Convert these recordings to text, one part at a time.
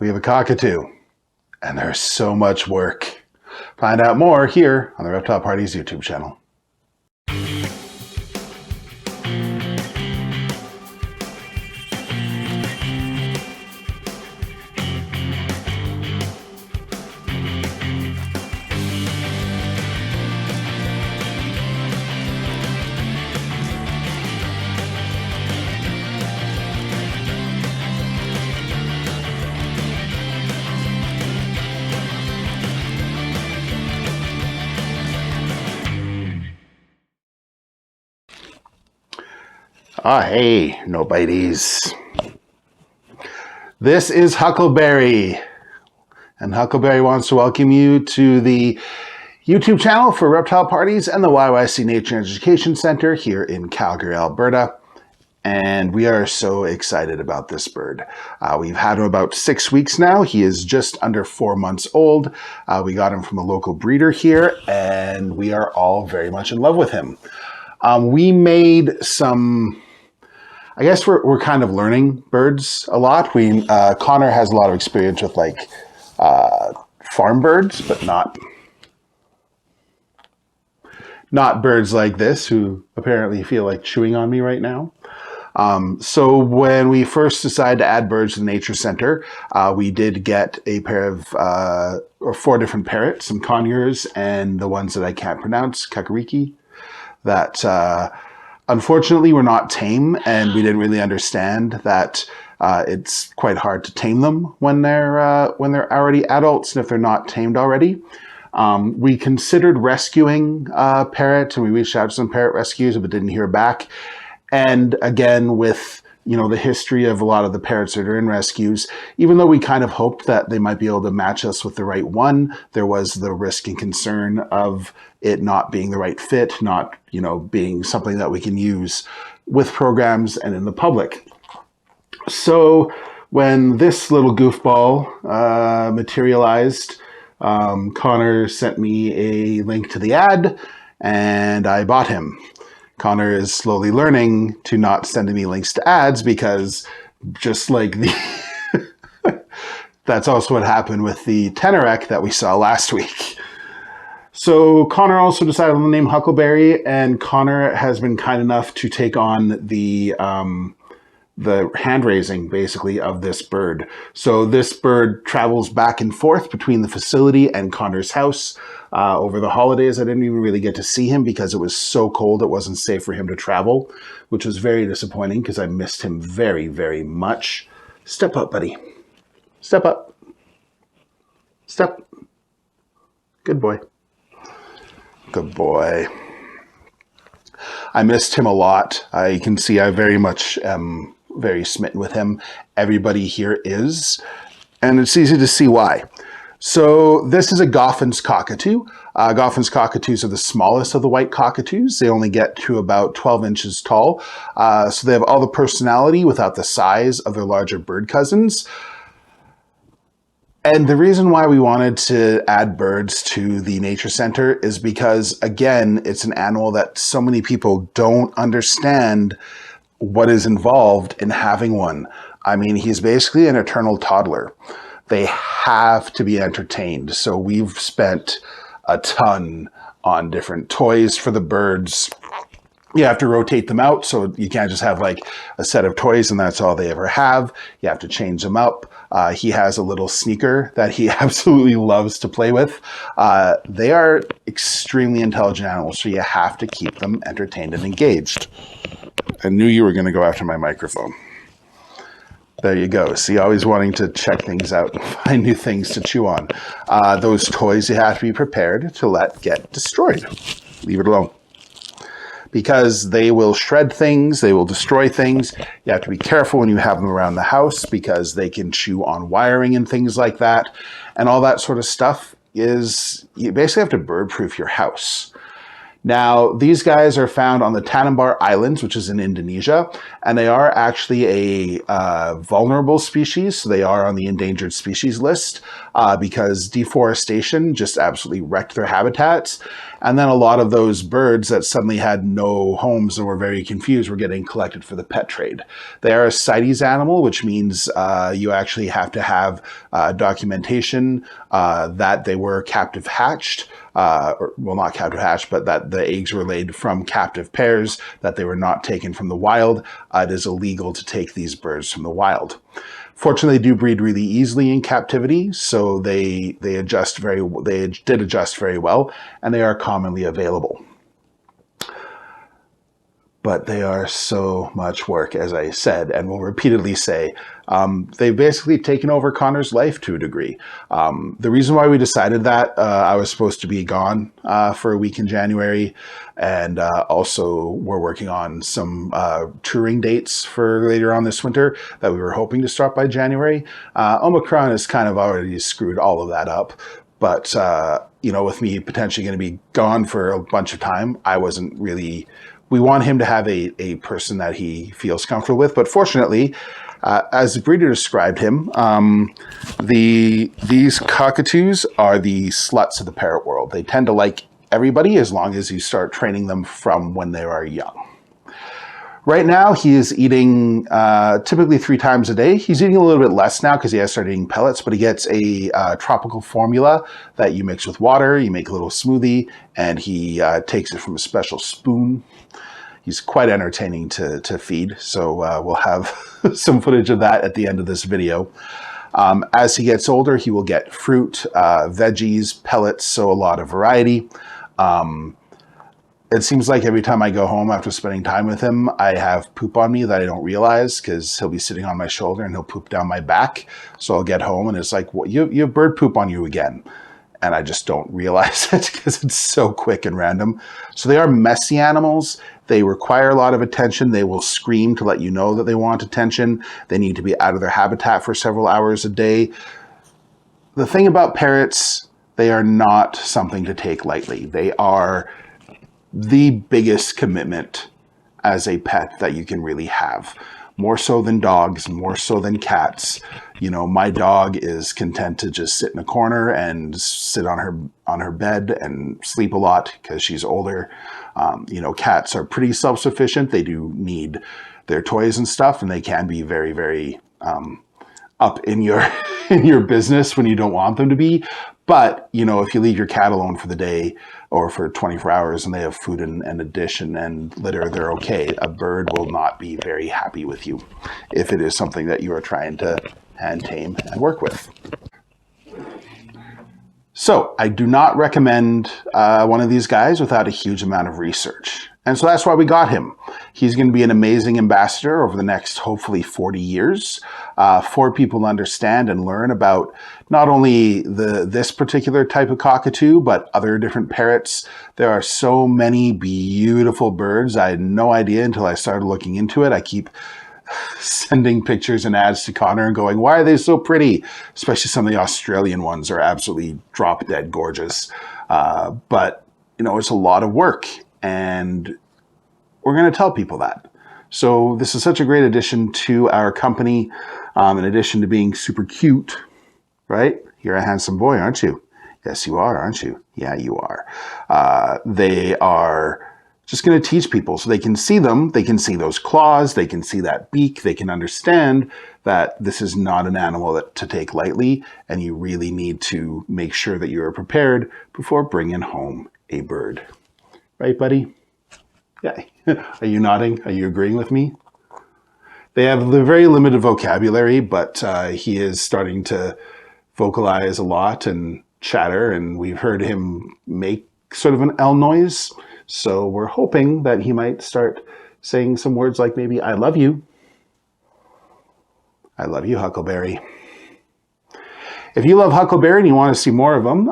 we have a cockatoo, and there's so much work. Find out more here on the Reptile Parties YouTube channel. Hey, no biteys. This is Huckleberry, and Huckleberry wants to welcome you to the YouTube channel for Reptile Parties and the YYC Nature Education Centre here in Calgary, Alberta. And we are so excited about this bird. We've had him about 6 weeks now. He is just under 4 months old. We got him from a local breeder here, and we are all very much in love with him. We made some... I guess we're kind of learning birds a lot. Connor has a lot of experience with farm birds, but not birds like this, who apparently feel like chewing on me right now. So when we first decided to add birds to the Nature Centre, we did get a pair of or 4 different parrots, some conures, and the ones that I can't pronounce, Huckleberry, that unfortunately were not tame, and we didn't really understand that it's quite hard to tame them when they're already adults, and if they're not tamed already. We considered rescuing parrots, and we reached out to some parrot rescues, but didn't hear back. And again, with the history of a lot of the parrots that are in rescues, even though we kind of hoped that they might be able to match us with the right one, there was the risk and concern of it not being the right fit, not, being something that we can use with programs and in the public. So when this little goofball materialized, Connor sent me a link to the ad, and I bought him. Connor is slowly learning to not send me links to ads, because just like that's also what happened with the Tenorec that we saw last week. So Connor also decided on the name Huckleberry, and Connor has been kind enough to take on the hand raising, basically, of this bird. So this bird travels back and forth between the facility and Connor's house. Over the holidays, I didn't even really get to see him because it was so cold it wasn't safe for him to travel, which was very disappointing because I missed him very, very much. Step up, buddy. Step up. Step. Good boy. Good boy. I missed him a lot. I can see I very much am very smitten with him. Everybody here is, and it's easy to see why. So this is a Goffin's cockatoo. Goffin's cockatoos are the smallest of the white cockatoos. They only get to about 12 inches tall. So they have all the personality without the size of their larger bird cousins. And the reason why we wanted to add birds to the Nature Centre is because, again, it's an animal that so many people don't understand what is involved in having one. I mean, he's basically an eternal toddler. They have to be entertained. So we've spent a ton on different toys for the birds. You have to rotate them out, so you can't just have like a set of toys and that's all they ever have. You have to change them up. He has a little sneaker that he absolutely loves to play with. They are extremely intelligent animals, so you have to keep them entertained and engaged. I knew you were going to go after my microphone. There you go. See, always wanting to check things out and find new things to chew on. Those toys you have to be prepared to let get destroyed. Leave it alone. Because they will shred things, they will destroy things. You have to be careful when you have them around the house because they can chew on wiring and things like that. And all that sort of stuff is, you basically have to bird-proof your house. Now, these guys are found on the Tanimbar Islands, which is in Indonesia, and they are actually a vulnerable species. So they are on the endangered species list because deforestation just absolutely wrecked their habitats. And then a lot of those birds that suddenly had no homes and were very confused were getting collected for the pet trade. They are a CITES animal, which means you actually have to have documentation that they were captive hatched. Well, not captive hatched, but that the eggs were laid from captive pairs, that they were not taken from the wild. It is illegal to take these birds from the wild. Fortunately, they do breed really easily in captivity, so they did adjust very well, and they are commonly available. But they are so much work, as I said, and will repeatedly say. They've basically taken over Connor's life to a degree. The reason why we decided that, I was supposed to be gone for a week in January, and also we're working on some touring dates for later on this winter that we were hoping to start by January. Omicron has kind of already screwed all of that up. But, you know, with me potentially going to be gone for a bunch of time, I wasn't really... We want him to have a person that he feels comfortable with. But fortunately, as the breeder described him, these cockatoos are the sluts of the parrot world. They tend to like everybody as long as you start training them from when they are young. Right now, he is eating typically 3 times a day. He's eating a little bit less now because he has started eating pellets, but he gets a tropical formula that you mix with water. You make a little smoothie, and he takes it from a special spoon. He's quite entertaining to feed, so we'll have some footage of that at the end of this video. As he gets older, he will get fruit, veggies, pellets, so a lot of variety. It seems like every time I go home after spending time with him, I have poop on me that I don't realize because he'll be sitting on my shoulder and he'll poop down my back. So I'll get home and it's like, well, you have bird poop on you again. And I just don't realize it because it's so quick and random. So they are messy animals. They require a lot of attention. They will scream to let you know that they want attention. They need to be out of their habitat for several hours a day. The thing about parrots, they are not something to take lightly. They are the biggest commitment as a pet that you can really have. More so than dogs, more so than cats. You know, my dog is content to just sit in a corner and sit on her bed and sleep a lot because she's older. You know, cats are pretty self-sufficient. They do need their toys and stuff, and they can be very, very up in your in your business when you don't want them to be. But, you know, if you leave your cat alone for the day or for 24 hours and they have food and a dish and litter, they're okay. A bird will not be very happy with you if it is something that you are trying to hand tame and work with. So I do not recommend one of these guys without a huge amount of research. And so that's why we got him. He's going to be an amazing ambassador over the next, hopefully, 40 years for people to understand and learn about not only this particular type of cockatoo, but other different parrots. There are so many beautiful birds. I had no idea until I started looking into it. I keep sending pictures and ads to Connor and going, why are they so pretty? Especially some of the Australian ones are absolutely drop dead gorgeous. But, you know, it's a lot of work. And we're going to tell people that. So this is such a great addition to our company, in addition to being super cute, right? You're a handsome boy, aren't you? Yes, you are, aren't you? Yeah, you are. They are just going to teach people so they can see them. They can see those claws. They can see that beak. They can understand that this is not an animal to take lightly, and you really need to make sure that you are prepared before bringing home a bird. Right, buddy? Yeah. Are you nodding? Are you agreeing with me? They have a very limited vocabulary, but he is starting to vocalize a lot and chatter, and we've heard him make sort of an L noise. So we're hoping that he might start saying some words like maybe, I love you. I love you, Huckleberry. If you love Huckleberry and you want to see more of them,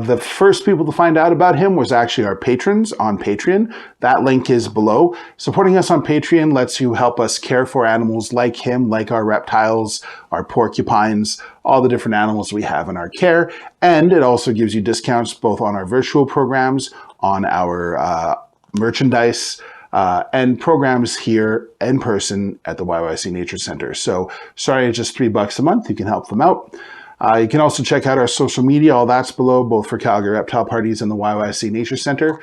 the first people to find out about him was actually our patrons on Patreon. That link is below. Supporting us on Patreon lets you help us care for animals like him, like our reptiles, our porcupines, all the different animals we have in our care. And it also gives you discounts both on our virtual programs, on our merchandise and programs here in person at the YYC Nature Centre. So sorry, it's just $3 a month. You can help them out. You can also check out our social media. All that's below, both for Calgary Reptile Parties and the YYC Nature Centre.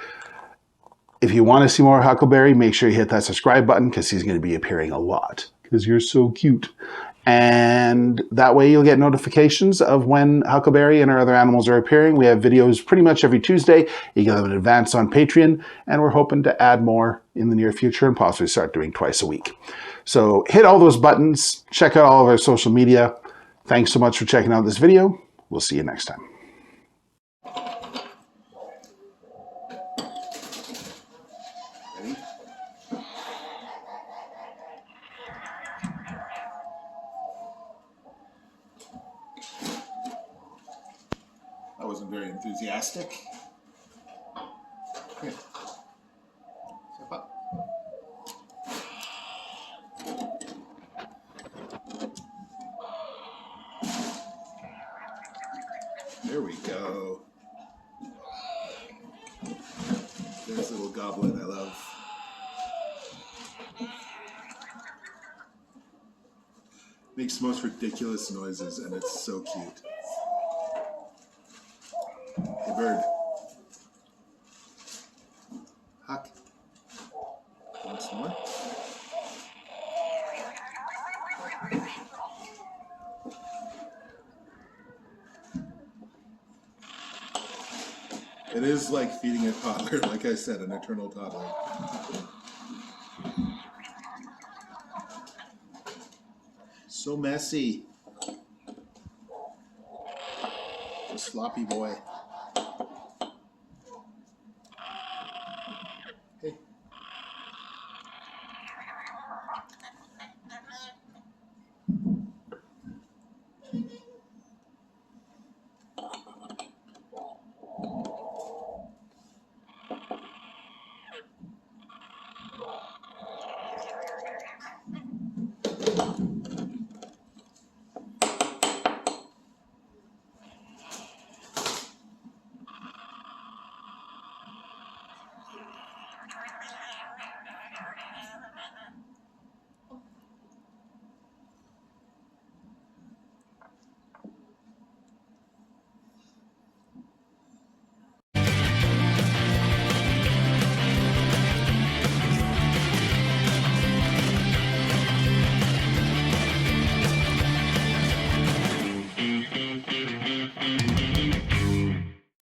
If you want to see more Huckleberry, make sure you hit that subscribe button because he's going to be appearing a lot because you're so cute. And that way you'll get notifications of when Huckleberry and our other animals are appearing. We have videos pretty much every Tuesday. You get them in advance on Patreon, and we're hoping to add more in the near future and possibly start doing twice a week. So hit all those buttons, check out all of our social media. Thanks so much for checking out this video. We'll see you next time. Ready? That wasn't very enthusiastic. Okay. Step up. There we go. There's a little goblin I love. Makes the most ridiculous noises, and it's so cute. Hey, bird. Huck. Want some more? It is like feeding a toddler, like I said, an eternal toddler. So messy. A sloppy boy.